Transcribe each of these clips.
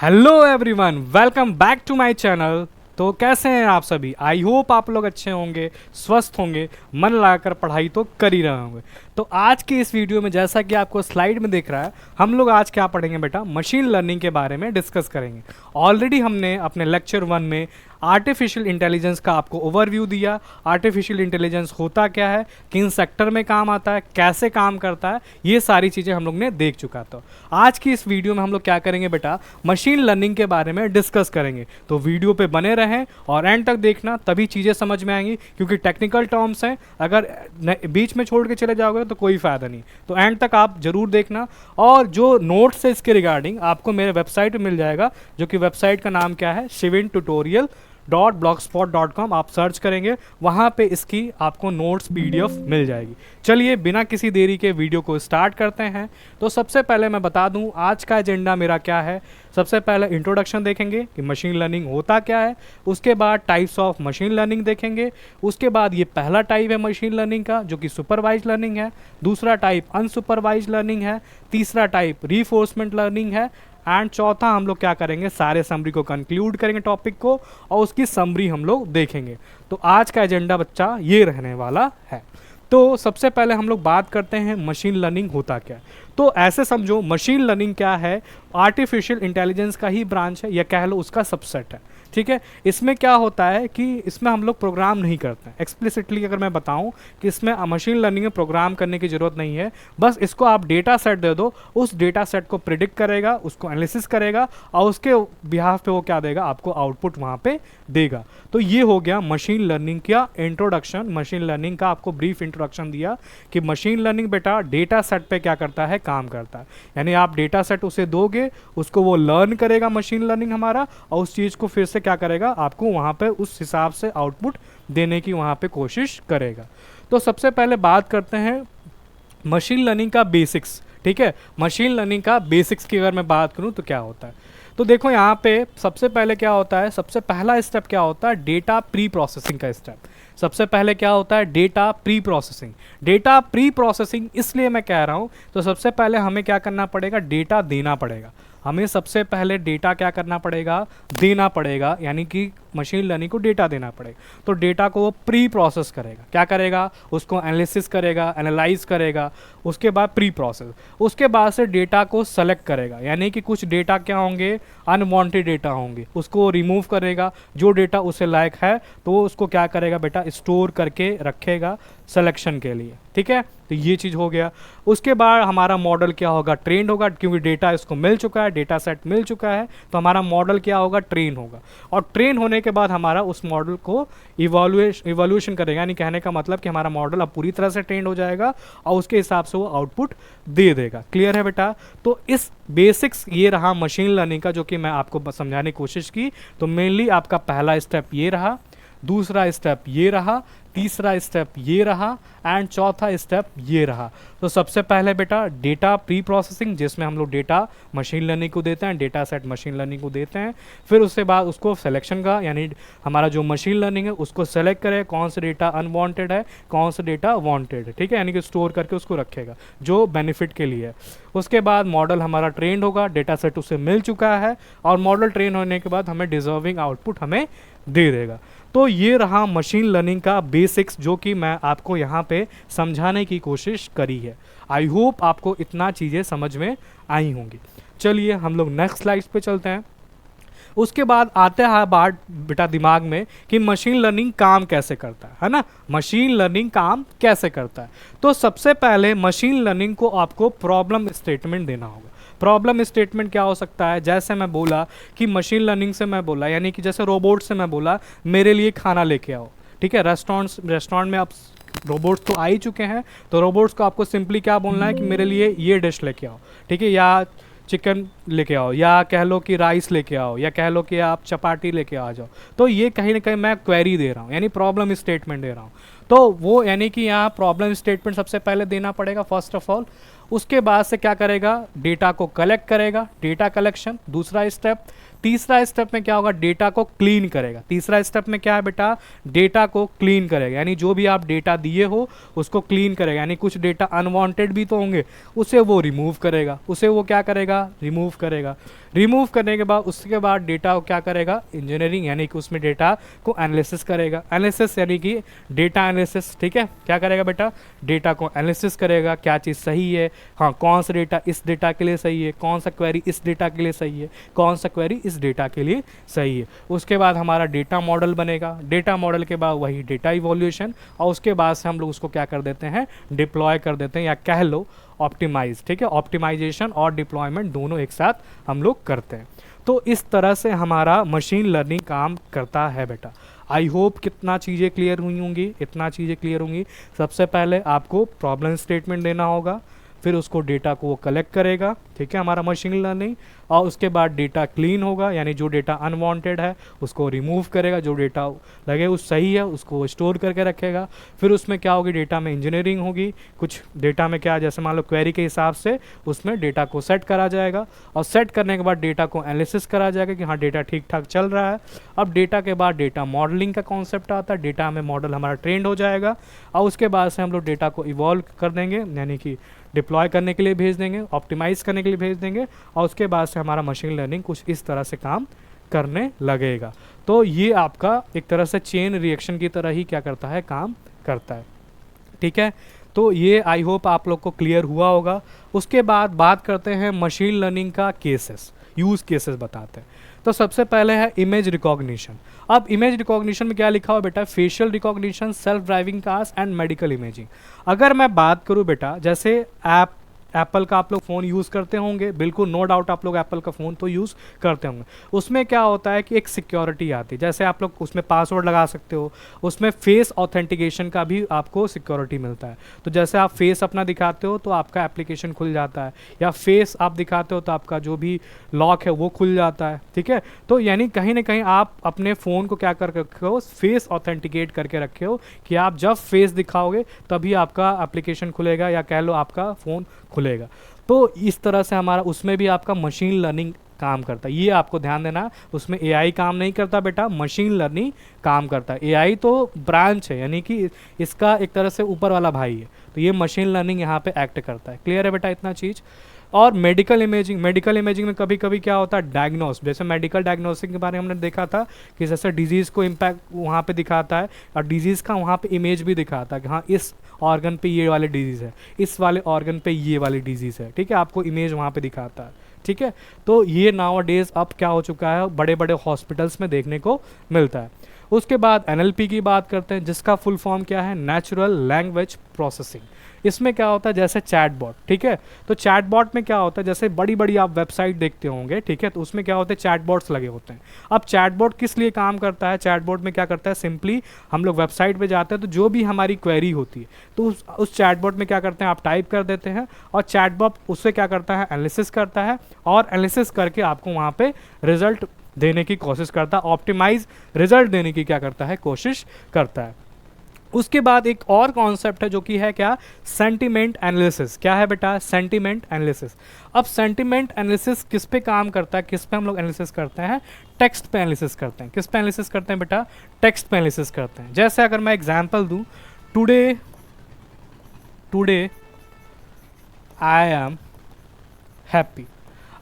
Hello everyone, welcome back to my channel. तो कैसे हैं आप सभी? आई होप आप लोग अच्छे होंगे, स्वस्थ होंगे, मन लगाकर पढ़ाई तो कर ही रहे होंगे। तो आज की इस वीडियो में जैसा कि आपको स्लाइड में दिख रहा है, हम लोग आज क्या पढ़ेंगे बेटा, मशीन लर्निंग के बारे में डिस्कस करेंगे। ऑलरेडी हमने अपने लेक्चर 1 में आर्टिफिशियल इंटेलिजेंस का आपको ओवरव्यू दिया। आर्टिफिशियल इंटेलिजेंस होता क्या है, किन सेक्टर में काम आता है, कैसे काम करता है, ये सारी चीज़ें हम लोग ने देख चुका था। आज की इस वीडियो में हम लोग क्या करेंगे बेटा, मशीन लर्निंग के बारे में डिस्कस करेंगे। तो वीडियो पे बने रहें और एंड तक देखना, तभी चीज़ें समझ में आएंगी, क्योंकि टेक्निकल टर्म्स हैं, अगर बीच में छोड़ के चले जाओगे तो कोई फ़ायदा नहीं। तो एंड तक आप जरूर देखना। और जो नोट्स है इसके रिगार्डिंग आपको मेरे वेबसाइट पे मिल जाएगा, जो कि वेबसाइट का नाम क्या है, shivintutorial.blogspot.com। आप सर्च करेंगे, वहाँ पे इसकी आपको नोट्स PDF मिल जाएगी। चलिए बिना किसी देरी के वीडियो को स्टार्ट करते हैं। तो सबसे पहले मैं बता दूं आज का एजेंडा मेरा क्या है। सबसे पहले इंट्रोडक्शन देखेंगे कि मशीन लर्निंग होता क्या है, उसके बाद टाइप्स ऑफ मशीन लर्निंग देखेंगे, उसके बाद ये पहला टाइप है मशीन लर्निंग का जो कि सुपरवाइज लर्निंग है, दूसरा टाइप अनसुपरवाइज लर्निंग है, तीसरा टाइप रीफोर्समेंट लर्निंग है, एंड चौथा हम लोग क्या करेंगे, सारे समरी को कंक्लूड करेंगे टॉपिक को और उसकी समरी हम लोग देखेंगे। तो आज का एजेंडा बच्चा ये रहने वाला है। तो सबसे पहले हम लोग बात करते हैं मशीन लर्निंग होता क्या है। तो ऐसे समझो मशीन लर्निंग क्या है, आर्टिफिशियल इंटेलिजेंस का ही ब्रांच है, या कह लो उसका सबसेट है। ठीक है, इसमें क्या होता है कि इसमें हम लोग प्रोग्राम नहीं करते हैं। एक्सप्लिसिटली अगर मैं बताऊं कि इसमें मशीन लर्निंग में प्रोग्राम करने की ज़रूरत नहीं है, बस इसको आप डेटा सेट दे दो, उस डेटा सेट को प्रिडिक्ट करेगा, उसको एनालिसिस करेगा और उसके बिहाफ पे वो क्या देगा, आपको आउटपुट वहाँ पे देगा। तो ये हो गया मशीन लर्निंग का इंट्रोडक्शन। मशीन लर्निंग का आपको ब्रीफ इंट्रोडक्शन दिया कि मशीन लर्निंग बेटा डेटा सेट पे क्या करता है, काम करता है। यानी आप डेटा सेट उसे दोगे, उसको वो लर्न करेगा मशीन लर्निंग हमारा, और उस चीज़ को फिर से क्या करेगा, आपको वहाँ पे उस हिसाब से आउटपुट देने की वहाँ पे कोशिश करेगा। तो सबसे पहले बात करते हैं मशीन लर्निंग का बेसिक्स। ठीक है, मशीन लर्निंग का बेसिक्स की अगर मैं बात करूँ तो क्या होता है, तो देखो यहाँ पे सबसे पहले क्या होता है, सबसे पहला स्टेप क्या होता है, डेटा प्री प्रोसेसिंग का स्टेप। सबसे पहले क्या होता है, data pre processing. Data pre processing इसलिए मैं कह रहा हूँ, तो सबसे पहले हमें क्या करना पड़ेगा, डेटा देना पड़ेगा। हमें सबसे पहले डेटा क्या करना पड़ेगा, देना पड़ेगा, यानी कि मशीन लर्निंग को डेटा देना पड़ेगा। तो डेटा को वो प्री प्रोसेस करेगा, क्या करेगा, उसको एनालिसिस करेगा, एनालाइज करेगा, उसके बाद प्री प्रोसेस, उसके बाद से डेटा को सेलेक्ट करेगा। यानी कि कुछ डेटा क्या होंगे, अनवांटेड डेटा होंगे, उसको रिमूव करेगा। जो डेटा उसे लायक है तो वो उसको क्या करेगा बेटा, स्टोर करके रखेगा सिलेक्शन के लिए। ठीक है, तो ये चीज़ हो गया। उसके बाद हमारा मॉडल क्या होगा, ट्रेंड होगा, क्योंकि डेटा इसको मिल चुका है, डेटा सेट मिल चुका है, तो हमारा मॉडल क्या होगा, ट्रेन होगा। और ट्रेन होने के बाद हमारा उस मॉडल को इवोल्यूशन करेगा। यानी कहने का मतलब कि हमारा मॉडल अब पूरी तरह से ट्रेंड हो जाएगा और उसके हिसाब से वो आउटपुट दे देगा। क्लियर है बेटा? तो इस बेसिक्स ये रहा मशीन लर्निंग का, जो कि मैं आपको समझाने की कोशिश की। तो मेनली आपका पहला स्टेप ये रहा, दूसरा स्टेप ये रहा, तीसरा स्टेप ये रहा, एंड चौथा स्टेप ये रहा। तो सबसे पहले बेटा डेटा प्री प्रोसेसिंग, जिसमें हम लोग डेटा मशीन लर्निंग को देते हैं, डेटा सेट मशीन लर्निंग को देते हैं। फिर उसके बाद उसको सिलेक्शन का, यानी हमारा जो मशीन लर्निंग है उसको सेलेक्ट करे, कौन सा डेटा अनवांटेड है, कौन सा डेटा वांटेड है। ठीक है, यानी कि स्टोर करके उसको रखेगा जो बेनिफिट के लिए है। उसके बाद मॉडल हमारा ट्रेंड होगा, डेटा सेट उसे मिल चुका है, और मॉडल ट्रेन होने के बाद हमें डिजर्विंग आउटपुट हमें दे देगा। तो ये रहा मशीन लर्निंग का बेसिक्स, जो कि मैं आपको यहाँ पे समझाने की कोशिश करी है। आई होप आपको इतना चीज़ें समझ में आई होंगी। चलिए हम लोग नेक्स्ट स्लाइड पे चलते हैं। उसके बाद आते हैं बात बेटा दिमाग में कि मशीन लर्निंग काम कैसे करता है ना, मशीन लर्निंग काम कैसे करता है। तो सबसे पहले मशीन लर्निंग को आपको प्रॉब्लम स्टेटमेंट देना होगा। प्रॉब्लम स्टेटमेंट क्या हो सकता है, जैसे मैं बोला कि मशीन लर्निंग से मैं बोला, यानी कि जैसे रोबोट से मैं बोला मेरे लिए खाना लेके आओ। ठीक है, रेस्टोरेंट में आप रोबोट्स तो आ ही चुके हैं, तो रोबोट्स को आपको सिंपली क्या बोलना है कि मेरे लिए ये डिश लेके आओ। ठीक है, या चिकन लेके आओ, या कह लो कि राइस लेके आओ, या कह लो कि आप चपाती लेके आ जाओ। तो ये कहीं ना कहीं मैं क्वेरी दे रहा हूँ, यानी प्रॉब्लम स्टेटमेंट दे रहा हूँ। तो वो यानी कि यहाँ प्रॉब्लम स्टेटमेंट सबसे पहले देना पड़ेगा फर्स्ट ऑफ ऑल। उसके बाद से क्या करेगा, डेटा को कलेक्ट करेगा, डेटा कलेक्शन दूसरा स्टेप। तीसरा स्टेप में क्या होगा, डेटा को क्लीन करेगा। तीसरा स्टेप में क्या है बेटा, डेटा को क्लीन करेगा, यानी जो भी आप डेटा दिए हो उसको क्लीन करेगा, यानी कुछ डेटा अनवांटेड भी तो होंगे, उसे वो रिमूव करेगा। उसे वो क्या करेगा, रिमूव करेगा। रिमूव करने के बाद उसके बाद डेटा को क्या करेगा, इंजीनियरिंग, यानी कि उसमें डेटा को एनालिसिस करेगा। एनालिसिस यानी कि डेटा एनालिसिस, ठीक है, क्या करेगा बेटा, डेटा को एनालिसिस करेगा, क्या चीज़ सही है, हाँ कौन सा डेटा इस डेटा के लिए सही है, कौन सा क्वेरी इस डेटा के लिए सही है, कौन सा क्वेरी इस डेटा के लिए सही है। उसके बाद हमारा डेटा मॉडल बनेगा। डेटा मॉडल के बाद वही डेटा इवोल्यूशन, और उसके बाद से हम लोग उसको क्या कर देते हैं, डिप्लॉय कर देते हैं, या कह लो ऑप्टिमाइज, ठीक है, ऑप्टिमाइजेशन और डिप्लॉयमेंट दोनों एक साथ हम लोग करते हैं। तो इस तरह से हमारा मशीन लर्निंग काम करता है बेटा। आई होप कितना चीज़ें क्लियर हुई होंगी, इतना चीज़ें क्लियर होंगी। सबसे पहले आपको प्रॉब्लम स्टेटमेंट देना होगा, फिर उसको डेटा को वो कलेक्ट करेगा, ठीक है, हमारा मशीन लर्निंग, और उसके बाद डेटा क्लीन होगा, यानी जो डेटा अनवांटेड है उसको रिमूव करेगा, जो डेटा लगे उस सही है उसको स्टोर करके रखेगा। फिर उसमें क्या होगी, डेटा में इंजीनियरिंग होगी, कुछ डेटा में क्या, जैसे मान लो क्वेरी के हिसाब से उसमें डेटा को सेट करा जाएगा, और सेट करने के बाद डेटा को एनालिसिस करा जाएगा कि हाँ डेटा ठीक ठाक चल रहा है। अब डेटा के बाद डेटा मॉडलिंग का कॉन्सेप्ट आता है, डेटा में मॉडल हमारा ट्रेंड हो जाएगा, और उसके बाद से हम लोग डेटा को इवॉल्व कर देंगे, यानी कि डिप्लॉय करने के लिए भेज देंगे, ऑप्टिमाइज करने के लिए भेज देंगे, और उसके बाद से हमारा मशीन लर्निंग कुछ इस तरह से काम करने लगेगा। तो ये आपका एक तरह से चेन रिएक्शन की तरह ही क्या करता है, काम करता है, ठीक है। तो ये आई होप आप लोग को क्लियर हुआ होगा। उसके बाद बात करते हैं मशीन लर्निंग का केसेस, यूज़ केसेस बताते हैं। तो सबसे पहले है इमेज रिकॉग्निशन। अब इमेज रिकॉग्निशन में क्या लिखा हुआ बेटा, facial recognition, self driving cars and medical imaging. अगर मैं बात करूं बेटा, जैसे एप्पल का आप लोग फ़ोन यूज़ करते होंगे, बिल्कुल नो डाउट आप लोग एप्पल का फ़ोन तो यूज़ करते होंगे। उसमें क्या होता है कि एक सिक्योरिटी आती है, जैसे आप लोग उसमें पासवर्ड लगा सकते हो, उसमें फेस ऑथेंटिकेशन का भी आपको सिक्योरिटी मिलता है। तो जैसे आप फेस अपना दिखाते हो तो आपका एप्लीकेशन खुल जाता है, या फेस आप दिखाते हो तो आपका जो भी लॉक है वो खुल जाता है, ठीक है। तो यानी कहीं ना कहीं आप अपने फ़ोन को क्या कर रखे हो, फेस ऑथेंटिकेट करके रखे हो, कि आप जब फेस दिखाओगे तभी आपका एप्लीकेशन खुलेगा, या कह लो आपका फ़ोन खुलेगा। तो इस तरह से हमारा उसमें भी आपका मशीन लर्निंग काम करता है, ये आपको ध्यान देना। उसमें एआई काम नहीं करता बेटा, मशीन लर्निंग काम करता है। एआई तो ब्रांच है, यानी कि इसका एक तरह से ऊपर वाला भाई है, तो ये मशीन लर्निंग यहाँ पे एक्ट करता है। क्लियर है बेटा इतना चीज़। और मेडिकल इमेजिंग, मेडिकल इमेजिंग में कभी कभी क्या होता है, डायग्नोस, जैसे मेडिकल डायग्नोसिस के बारे में हमने देखा था कि जैसे डिजीज़ को इम्पैक्ट वहाँ पे दिखाता है, और डिजीज़ का वहाँ पे इमेज भी दिखाता है कि हाँ इस ऑर्गन पे ये वाली डिजीज़ है, इस वाले ऑर्गन पे ये वाली डिजीज़ है, ठीक है, आपको इमेज वहाँ पे दिखाता है, ठीक है। तो ये नाउ डेज अब क्या हो चुका है, बड़े बड़े हॉस्पिटल्स में देखने को मिलता है। उसके बाद एनएलपी की बात करते हैं, जिसका फुल फॉर्म क्या है, नेचुरल लैंग्वेज प्रोसेसिंग। इसमें क्या होता है, जैसे चैटबॉट, ठीक है, तो चैटबॉट में क्या होता है, जैसे बड़ी बड़ी आप वेबसाइट देखते होंगे, ठीक है, तो उसमें क्या होते हैं, चैटबॉट्स लगे होते हैं। अब चैटबॉट किस लिए काम करता है, चैटबॉट में क्या करता है, सिंपली हम लोग वेबसाइट पे जाते हैं तो जो भी हमारी क्वेरी होती है तो उस चैटबॉट में क्या करते हैं, आप टाइप कर देते हैं, और चैटबॉट उससे क्या करता है, एनालिसिस करता है, और एनालिसिस करके आपको वहाँ पे रिजल्ट देने की कोशिश करता है, ऑप्टिमाइज रिजल्ट देने की क्या करता है, कोशिश करता है। उसके बाद एक और कॉन्सेप्ट है जो कि है क्या, सेंटिमेंट एनालिसिस। क्या है बेटा, सेंटिमेंट एनालिसिस। अब सेंटिमेंट एनालिसिस किस पे काम करता है, किस पे हम लोग एनालिसिस करते हैं, टेक्स्ट पे एनालिसिस करते हैं। किस पे एनालिसिस करते हैं बेटा, टेक्स्ट पे एनालिसिस करते हैं। जैसे अगर मैं एग्जांपल दूं, टुडे आई एम हैप्पी।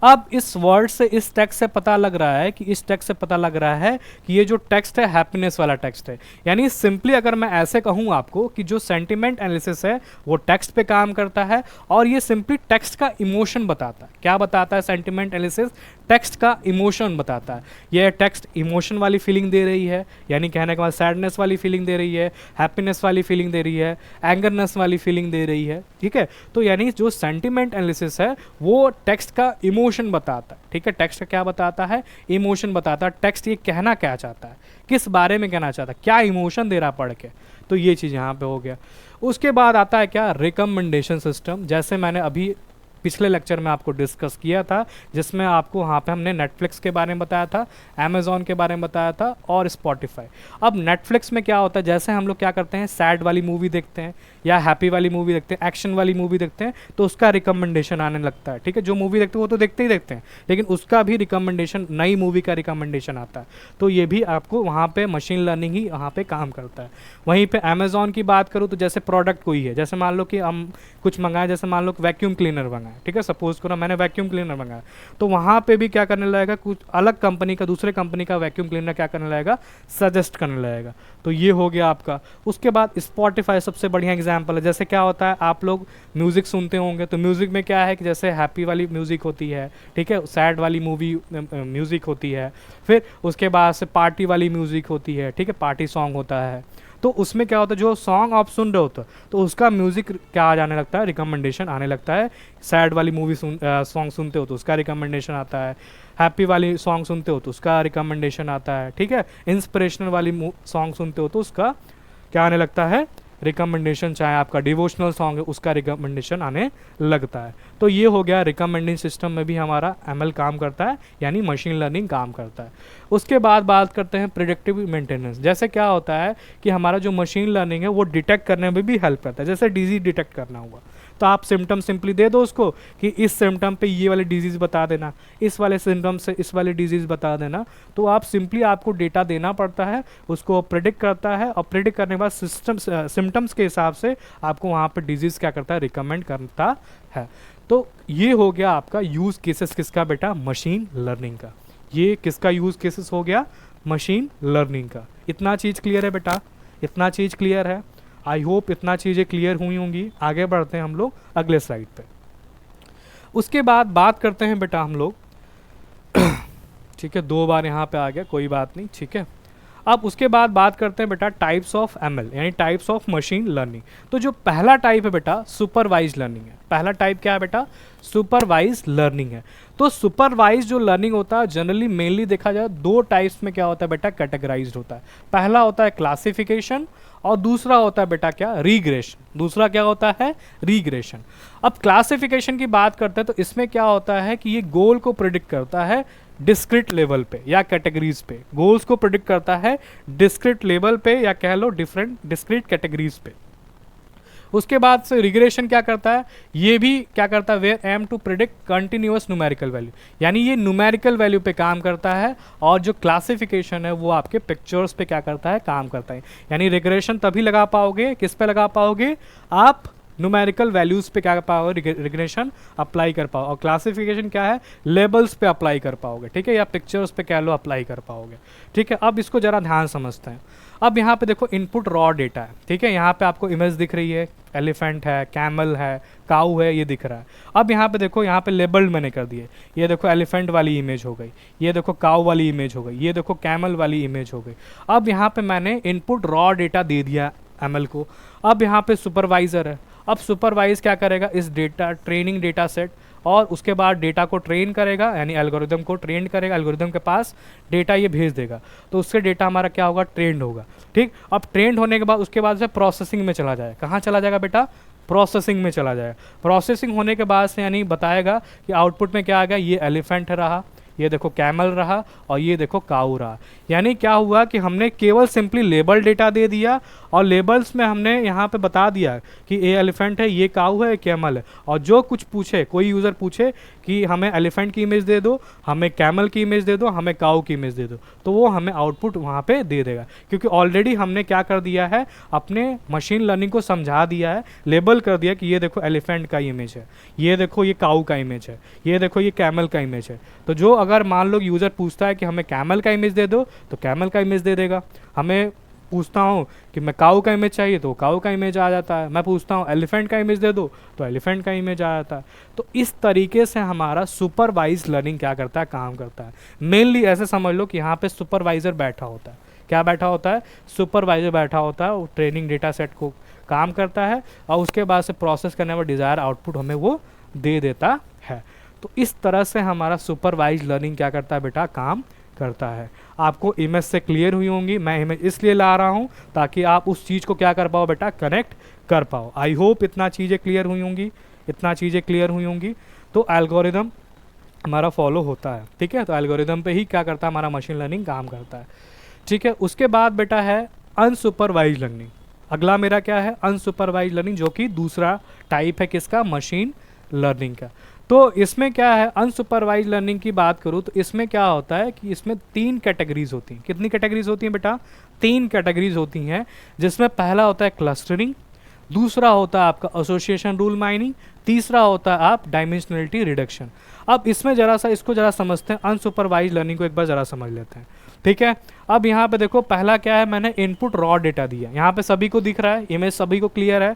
अब इस वर्ड से, इस टेक्स्ट से पता लग रहा है कि इस टेक्स्ट से पता लग रहा है कि ये जो टेक्स्ट है हैप्पीनेस वाला टेक्स्ट है। यानी सिंपली अगर मैं ऐसे कहूँ आपको कि जो सेंटिमेंट एनालिसिस है वो टेक्स्ट पे काम करता है, और ये सिंपली टेक्स्ट का इमोशन बताता है। क्या बताता है सेंटिमेंट एनालिसिस, टेक्स्ट का इमोशन बताता है। ये टेक्स्ट इमोशन वाली फीलिंग दे रही है, यानी कहने के बाद सैडनेस वाली फीलिंग दे रही है, हैप्पीनेस वाली फीलिंग दे रही है, एंगरनेस वाली फीलिंग दे रही है, ठीक है। तो यानी जो सेंटिमेंट एनालिसिस है वो टेक्स्ट का इमोशन बताता है, ठीक है। टेक्स्ट का क्या बताता है, इमोशन बताता है। टेक्स्ट ये कहना क्या चाहता है, किस बारे में कहना चाहता है, क्या इमोशन दे रहा पढ़ के, तो ये चीज़ यहाँ पे हो गया। उसके बाद आता है क्या, रिकमेंडेशन सिस्टम। जैसे मैंने अभी पिछले लेक्चर में आपको डिस्कस किया था, जिसमें आपको वहाँ पे हमने नेटफ्लिक्स के बारे में बताया था, अमेज़ॉन के बारे में बताया था और स्पॉटिफाई। अब नेटफ्लिक्स में क्या होता है, जैसे हम लोग क्या करते हैं, सैड वाली मूवी देखते हैं या हैप्पी वाली मूवी देखते हैं, एक्शन वाली मूवी देखते हैं, तो उसका रिकमेंडेशन आने लगता है। ठीक है, जो मूवी देखते हैं वो तो देखते ही देखते हैं, लेकिन उसका भी रिकमेंडेशन, नई मूवी का रिकमेंडेशन आता है। तो ये भी आपको वहाँ पे मशीन लर्निंग ही वहाँ पे काम करता है। वहीं पे अमेज़ॉन की बात करूँ तो जैसे प्रोडक्ट कोई है, जैसे मान लो कि हम कुछ मंगाए, जैसे मान लो वैक्यूम क्लीनर मंगाए, ठीक है, सपोज करो मैंने वैक्यूम क्लीनर मंगाया, तो वहाँ पे भी क्या करने लगेगा, कुछ अलग कंपनी का, दूसरे कंपनी का वैक्यूम क्लीनर क्या करने लगेगा, सजेस्ट करने लगेगा। तो ये हो गया आपका। उसके बाद स्पॉटिफाई सबसे बढ़िया एग्जाम्पल है। जैसे क्या होता है, आप लोग म्यूज़िक सुनते होंगे, तो म्यूज़िक में क्या है कि जैसे हैप्पी वाली म्यूज़िक होती है, ठीक है, सैड वाली मूवी म्यूज़िक होती है, फिर उसके बाद से पार्टी वाली म्यूज़िक होती है, ठीक है, पार्टी सॉन्ग होता है। तो उसमें क्या होता है, जो सॉन्ग आप सुन रहे होते तो उसका म्यूज़िक क्या आ जाने लगता है, रिकमेंडेशन आने लगता है। सैड वाली मूवी सॉन्ग सुनते हो तो उसका रिकमेंडेशन आता है, हैप्पी वाली सॉन्ग सुनते हो तो उसका रिकमेंडेशन आता है, ठीक है, इंस्पिरेशनल वाली सॉन्ग सुनते हो तो उसका क्या आने लगता है, रिकमेंडेशन। चाहे आपका डिवोशनल सॉन्ग है उसका रिकमेंडेशन आने लगता है। तो ये हो गया, रिकमेंडिंग सिस्टम में भी हमारा एमएल काम करता है, यानी मशीन लर्निंग काम करता है। उसके बाद बात करते हैं प्रिडिक्टिव मेंटेनेंस। जैसे क्या होता है कि हमारा जो मशीन लर्निंग है वो डिटेक्ट करने में भी हेल्प करता है। जैसे डिजीज डिटेक्ट करना हुआ तो आप सिम्टम सिंपली दे दो उसको कि इस सिम्टम पे ये वाली डिजीज़ बता देना, इस वाले सिम्टम से इस वाली डिजीज़ बता देना। तो आप सिंपली, आपको डेटा देना पड़ता है, उसको प्रिडिक्ट करता है, और प्रिडिक्ट करने के बाद सिम्टम्स के हिसाब से आपको वहाँ पर डिजीज़ क्या करता है, रिकमेंड करता है। तो ये हो गया आपका यूज़ केसेस किसका बेटा, मशीन लर्निंग का। ये किसका यूज़ केसेस हो गया, मशीन लर्निंग का। इतना चीज़ क्लियर है बेटा, इतना चीज़ क्लियर है। आई होप इतना चीज़ें क्लियर हुई होंगी। आगे बढ़ते हैं हम लोग अगले स्लाइड पे। उसके बाद बात करते हैं बेटा हम लोग ठीक है, 2 बार यहाँ पे आ गया, कोई बात नहीं, ठीक है। अब उसके बाद बात करते हैं बेटा टाइप्स ऑफ एमएल, यानी टाइप्स ऑफ मशीन लर्निंग। तो जो पहला टाइप है बेटा सुपरवाइज लर्निंग है। पहला टाइप क्या है बेटा, सुपरवाइज लर्निंग है। तो सुपरवाइज जो लर्निंग होता है, जनरली मेनली देखा जाए 2 टाइप्स में क्या होता है बेटा, कैटेगराइज्ड होता है। पहला होता है क्लासिफिकेशन और दूसरा होता है बेटा क्या, रीग्रेशन। दूसरा क्या होता है, रीग्रेशन। अब क्लासिफिकेशन की बात करते हैं तो इसमें क्या होता है कि ये गोल को प्रिडिक्ट करता है डिस्क्रीट लेवल पे या कैटेगरीज पे। गोल्स को प्रिडिक्ट करता है डिस्क्रीट लेवल पे या कह लो डिफरेंट डिस्क्रीट कैटेगरीज पे। उसके बाद से रिग्रेशन क्या करता है, ये भी क्या करता है, where aim to predict continuous numerical value, यानी ये न्यूमेरिकल वैल्यू पे काम करता है। और जो क्लासिफिकेशन है वो आपके पिक्चर्स पे क्या करता है, काम करता है। यानी रिग्रेशन तभी लगा पाओगे, किस पे लगा पाओगे, आप न्यूमेरिकल वैल्यूज पे क्या कर पाओगे, रिग्रेशन अप्लाई कर पाओ। और क्लासिफिकेशन क्या है, लेबल्स पे अप्लाई कर पाओगे, ठीक है, या पिक्चर्स पे कह लो अप्लाई कर पाओगे, ठीक है। अब इसको जरा ध्यान समझते हैं। अब यहाँ पे देखो इनपुट रॉ डेटा है, ठीक है, यहाँ पे आपको इमेज दिख रही है, एलिफेंट है, कैमल है, काऊ है, ये दिख रहा है। अब यहाँ पे देखो, यहाँ पे लेबल्ड मैंने कर दिए, ये देखो एलिफेंट वाली इमेज हो गई, ये देखो काऊ वाली इमेज हो गई, ये देखो कैमल वाली इमेज हो गई। अब यहाँ पे मैंने इनपुट रॉ डेटा दे दिया एमएल को। अब यहाँ पे सुपरवाइजर है। अब सुपरवाइज क्या करेगा, इस डेटा ट्रेनिंग डेटा सेट, और उसके बाद डेटा को ट्रेन करेगा, यानी एल्गोरिदम को ट्रेन करेगा, एल्गोरिदम के पास डेटा ये भेज देगा, तो उससे डेटा हमारा क्या होगा, ट्रेंड होगा, ठीक। अब ट्रेंड होने के बाद उसके बाद से प्रोसेसिंग में चला जाएगा। कहाँ चला जाएगा बेटा, प्रोसेसिंग में चला जाएगा। प्रोसेसिंग होने के बाद से यानी बताएगा कि आउटपुट में क्या आ गया, ये एलिफेंट रहा, ये देखो कैमल रहा, और ये देखो काऊ रहा। यानी क्या हुआ कि हमने केवल सिंपली लेबल डेटा दे दिया, और लेबल्स में हमने यहाँ पे बता दिया कि ये एलिफेंट है, ये काऊ है, ये कैमल है। और जो कुछ पूछे, कोई यूज़र पूछे कि हमें एलिफेंट की इमेज दे दो, हमें कैमल की इमेज दे दो, हमें काऊ की इमेज दे दो, तो वो हमें आउटपुट वहाँ पे दे देगा। क्योंकि ऑलरेडी हमने क्या कर दिया है, अपने मशीन लर्निंग को समझा दिया है, लेबल कर दिया कि ये देखो एलिफेंट का इमेज है, ये देखो ये काऊ का इमेज है, ये देखो ये कैमल का इमेज है। तो जो अगर मान लो यूज़र पूछता है कि हमें कैमल का इमेज दे दो, तो कैमल का इमेज दे देगा। हमें पूछता हूँ कि मैं काऊ का इमेज चाहिए, तो काऊ का इमेज आ जाता है। मैं पूछता हूँ एलिफेंट का इमेज दे दो, तो एलिफेंट का इमेज आ जाता है। तो इस तरीके से हमारा सुपरवाइज लर्निंग क्या करता है, काम करता है। मेनली ऐसे समझ लो कि यहाँ पे सुपरवाइजर बैठा होता है। क्या बैठा होता है, सुपरवाइजर बैठा होता है, वो ट्रेनिंग डेटा सेट को काम करता है, और उसके बाद से प्रोसेस करने में डिज़ायर आउटपुट हमें वो दे देता है। तो इस तरह से हमारा सुपरवाइज लर्निंग क्या करता है बेटा, काम करता है। आपको इमेज से क्लियर हुई होंगी, मैं इमेज इसलिए ला रहा हूँ ताकि आप उस चीज़ को क्या कर पाओ बेटा, कनेक्ट कर पाओ। आई होप इतना चीज़ें क्लियर हुई होंगी। इतना चीज़ें क्लियर हुई होंगी। तो एल्गोरिदम हमारा फॉलो होता है, ठीक है। तो एल्गोरिदम पे ही क्या करता है, हमारा मशीन लर्निंग काम करता है, ठीक है। उसके बाद बेटा है अनसुपरवाइज लर्निंग। अगला मेरा क्या है, अनसुपरवाइज लर्निंग, जो कि दूसरा टाइप है किसका, मशीन लर्निंग का। तो इसमें क्या है, अनसुपरवाइज लर्निंग की बात करूँ तो इसमें क्या होता है कि इसमें 3 कैटेगरीज होती हैं। कितनी कैटेगरीज होती हैं बेटा, 3 कैटेगरीज होती हैं, जिसमें पहला होता है क्लस्टरिंग, दूसरा होता है आपका एसोसिएशन रूल माइनिंग, तीसरा होता है आप डायमेंशनलिटी रिडक्शन। अब इसमें जरा सा इसको जरा समझते हैं, अनसुपरवाइज लर्निंग को एक बार जरा समझ लेते हैं, ठीक है। अब यहाँ पे देखो पहला क्या है, मैंने इनपुट रॉ डेटा दिया, यहाँ पे सभी को दिख रहा है, इमेज सभी को क्लियर है।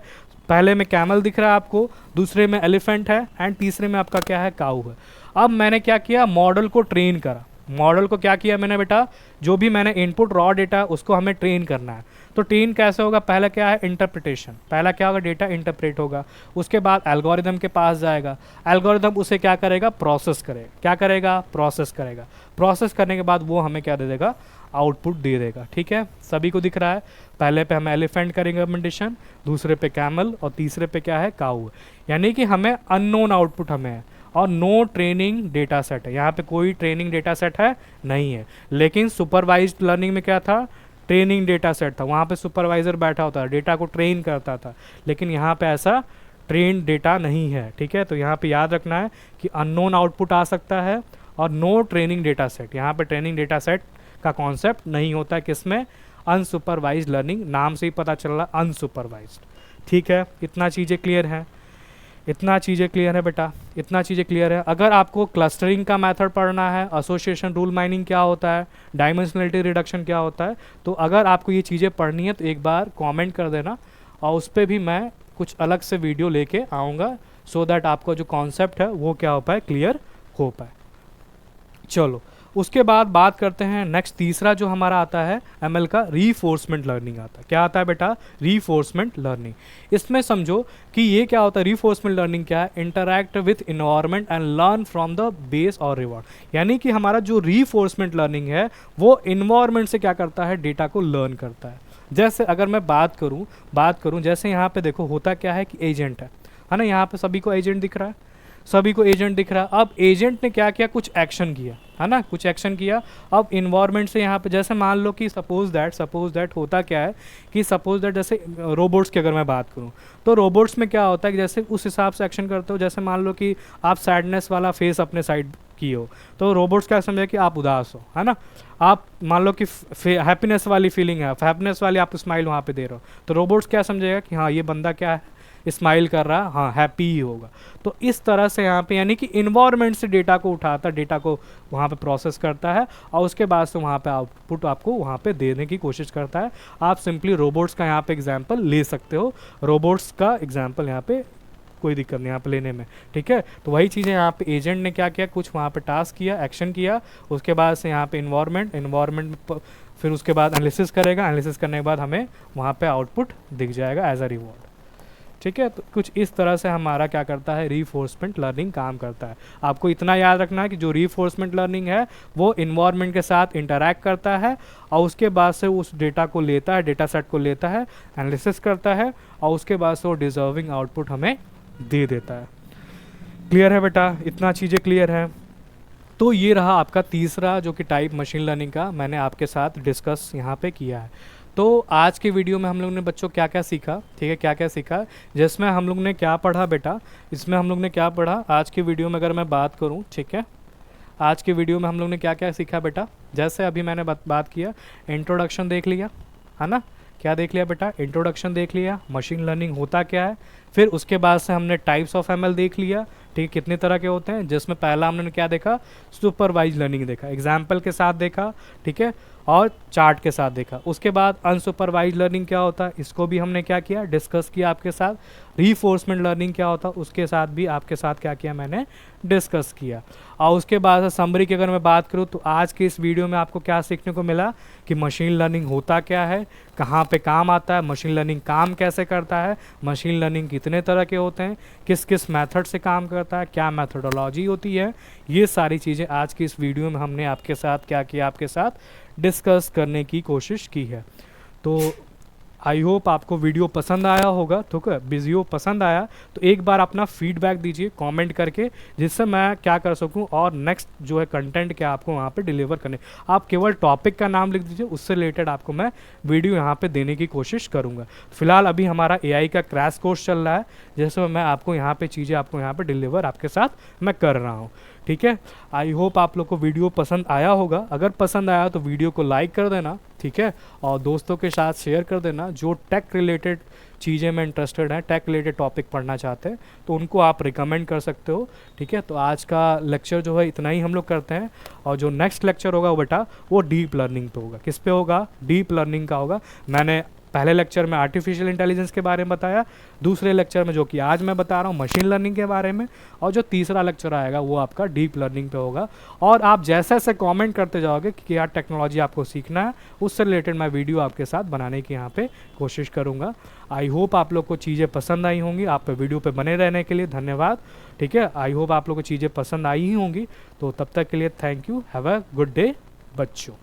पहले में कैमल दिख रहा है आपको, दूसरे में एलिफेंट है एंड तीसरे में आपका क्या है, काऊ है। अब मैंने क्या किया, मॉडल को ट्रेन करा। मॉडल को क्या किया मैंने बेटा, जो भी मैंने इनपुट रॉ डेटा उसको हमें ट्रेन करना है। तो ट्रेन कैसे होगा, पहला क्या है इंटरप्रिटेशन, पहला क्या होगा, डेटा इंटरप्रेट होगा। उसके बाद एल्गोरिदम के पास जाएगा, एल्गोरिदम उसे क्या करेगा, प्रोसेस करेगा। क्या करेगा, प्रोसेस करेगा। प्रोसेस करने के बाद वो हमें क्या दे देगा, आउटपुट दे देगा, ठीक है। सभी को दिख रहा है, पहले पे हम एलिफेंट करेंगे रिकमेंडेशन, दूसरे पे कैमल और तीसरे पे क्या है, काऊ। यानी कि हमें अननोन आउटपुट हमें है और नो ट्रेनिंग डेटा सेट है। यहाँ पे कोई ट्रेनिंग डेटा सेट है नहीं है। लेकिन सुपरवाइज्ड लर्निंग में क्या था, ट्रेनिंग डेटा सेट था, वहाँ पे सुपरवाइजर बैठा होता है, डेटा को ट्रेन करता था। लेकिन यहाँ पे ऐसा ट्रेन डेटा नहीं है, ठीक है। तो यहाँ पे याद रखना है कि अननोन आउटपुट आ सकता है और नो ट्रेनिंग डेटा सेट। यहाँ पे ट्रेनिंग डेटा सेट का कॉन्सेप्ट नहीं होता है किसमें, अनसुपरवाइज्ड लर्निंग, नाम से ही पता चल रहा अनसुपरवाइज्ड, ठीक है। इतना चीज़ें क्लियर है, इतना चीज़ें क्लियर है बेटा, इतना चीज़ें क्लियर है। अगर आपको क्लस्टरिंग का मेथड पढ़ना है, एसोसिएशन रूल माइनिंग क्या होता है, डायमेंशनलिटी रिडक्शन क्या होता है, तो अगर आपको ये चीज़ें पढ़नी है तो एक बार कमेंट कर देना और उस पर भी मैं कुछ अलग से वीडियो लेके आऊँगा, सो दैट आपका जो कॉन्सेप्ट है वो क्या हो पाए, क्लियर हो पाए। चलो उसके बाद बात करते हैं नेक्स्ट, तीसरा जो हमारा आता है एमएल का, रीफोर्समेंट लर्निंग आता है। क्या आता है बेटा, रीफोर्समेंट लर्निंग। इसमें समझो कि ये क्या होता है, रीफोर्समेंट लर्निंग क्या है, interact with environment and learn from the base और रिवॉर्ड। यानी कि हमारा जो रीफोर्समेंट लर्निंग है वो इन्वायरमेंट से क्या करता है, डेटा को लर्न करता है। जैसे अगर मैं बात करूँ जैसे यहाँ पे देखो होता क्या है कि एजेंट है ना, यहाँ पे सभी को एजेंट दिख रहा है, सभी को एजेंट दिख रहा है। अब एजेंट ने क्या किया, कुछ एक्शन किया है ना, कुछ एक्शन किया। अब इन्वायरमेंट से यहाँ पे जैसे मान लो कि सपोज दैट होता क्या है कि सपोज दैट जैसे रोबोट्स की अगर मैं बात करूँ तो रोबोट्स में क्या होता है कि जैसे उस हिसाब से एक्शन करते हो। जैसे मान लो कि आप सैडनेस वाला फेस अपने साइड की हो तो रोबोट्स क्या समझे कि आप उदास हो, है ना। आप मान लो कि हैप्पीनेस वाली फीलिंग है, हैप्पीनेस वाली आप स्माइल वहाँ पे दे रहे हो, तो रोबोट्स क्या समझेगा कि हाँ ये बंदा क्या है, स्माइल कर रहा है, हाँ हैप्पी ही होगा। तो इस तरह से यहाँ पे यानी कि इन्वायरमेंट से डेटा को उठाता, डेटा को वहाँ पे प्रोसेस करता है और उसके बाद से वहाँ पे आउटपुट आपको वहाँ पे देने की कोशिश करता है। आप सिंपली रोबोट्स का यहाँ पे एग्जांपल ले सकते हो, रोबोट्स का एग्जांपल यहाँ पे कोई दिक्कत नहीं यहाँ पे लेने में, ठीक है। तो वही चीज़ें यहाँ पे एजेंट ने क्या किया, कुछ वहाँ पे टास्क किया, एक्शन किया, उसके बाद से यहाँ पे इन्वायरमेंट फिर उसके बाद एनालिसिस करेगा, एनालिसिस करने के बाद हमें वहाँ पे आउटपुट दिख जाएगा एज अ रिवॉर्ड, ठीक है। तो कुछ इस तरह से हमारा क्या करता है, रीफोर्समेंट लर्निंग काम करता है। आपको इतना याद रखना है कि जो रीफोर्समेंट लर्निंग है वो इन्वायरमेंट के साथ इंटरैक्ट करता है और उसके बाद से उस डेटा को लेता है, डेटा सेट को लेता है, एनालिसिस करता है और उसके बाद से वो डिजर्विंग आउटपुट हमें दे देता है। क्लियर है बेटा, इतना चीज़ें क्लियर है। तो ये रहा आपका तीसरा जो कि टाइप मशीन लर्निंग का मैंने आपके साथ डिस्कस यहाँ पे किया है। तो आज के वीडियो में हम लोग ने बच्चों क्या क्या सीखा, ठीक है, क्या क्या सीखा, जिसमें हम लोग ने क्या पढ़ा बेटा, इसमें हम लोग ने क्या पढ़ा आज की वीडियो में अगर मैं बात करूं, ठीक है। आज के वीडियो में हम लोग ने क्या क्या सीखा बेटा, जैसे अभी मैंने बात किया, इंट्रोडक्शन देख लिया है ना, क्या देख लिया बेटा, इंट्रोडक्शन देख लिया, मशीन लर्निंग होता क्या है। फिर उसके बाद से हमने टाइप्स ऑफ एमएल देख लिया, ठीक, कितने तरह के होते हैं, जिसमें पहला हमने क्या देखा, सुपरवाइज लर्निंग देखा, एग्जाम्पल के साथ देखा, ठीक है, और चार्ट के साथ देखा। उसके बाद अनसुपरवाइज लर्निंग क्या होता है, इसको भी हमने क्या किया, डिस्कस किया आपके साथ। रीफोर्समेंट लर्निंग क्या होता है, उसके साथ भी आपके साथ क्या किया, मैंने डिस्कस किया। और उसके बाद समरी की अगर मैं बात करूँ तो आज के इस वीडियो में आपको क्या सीखने को मिला कि मशीन लर्निंग होता क्या है, कहाँ पे काम आता है, मशीन लर्निंग काम कैसे करता है, मशीन लर्निंग कितने तरह के होते हैं, किस किस मेथड से काम करता है, क्या मेथडोलॉजी होती है, ये सारी चीज़ें आज की इस वीडियो में हमने आपके साथ क्या किया, आपके साथ डिस्कस करने की कोशिश की है। तो आई होप आपको वीडियो पसंद आया होगा। ठीक है, वीडियो पसंद आया तो एक बार अपना फीडबैक दीजिए कमेंट करके, जिससे मैं क्या कर सकूं और नेक्स्ट जो है कंटेंट क्या आपको वहाँ पे डिलीवर करने। आप केवल टॉपिक का नाम लिख दीजिए, उससे रिलेटेड आपको मैं वीडियो यहाँ पे देने की कोशिश करूँगा। फिलहाल अभी हमारा AI का क्रैश कोर्स चल रहा है, जैसे मैं आपको यहाँ पे चीज़ें आपको यहाँ पे डिलीवर आपके साथ मैं कर रहा हूँ। ठीक है, आई होप आप लोग को वीडियो पसंद आया होगा। अगर पसंद आया तो वीडियो को लाइक कर देना, ठीक है, और दोस्तों के साथ शेयर कर देना। जो टेक रिलेटेड चीज़ें में इंटरेस्टेड हैं, टेक रिलेटेड टॉपिक पढ़ना चाहते हैं, तो उनको आप रिकमेंड कर सकते हो। ठीक है, तो आज का लेक्चर जो है इतना ही हम लोग करते हैं, और जो नेक्स्ट लेक्चर होगा बेटा वो डीप लर्निंग पे होगा। किस पे होगा? डीप लर्निंग का होगा। मैंने पहले लेक्चर में आर्टिफिशियल इंटेलिजेंस के बारे में बताया, दूसरे लेक्चर में जो कि आज मैं बता रहा हूँ मशीन लर्निंग के बारे में, और जो तीसरा लेक्चर आएगा वो आपका डीप लर्निंग पे होगा। और आप जैसे जैसे कमेंट करते जाओगे कि यार टेक्नोलॉजी आपको सीखना है, उससे रिलेटेड मैं वीडियो आपके साथ बनाने की यहाँ पे कोशिश करूँगा। आई होप आप लोग को चीज़ें पसंद आई होंगी। आप वीडियो पे बने रहने के लिए धन्यवाद। ठीक है, आई होप आप लोग को चीज़ें पसंद आई ही होंगी। तो तब तक के लिए thank you. Have a good day बच्चों।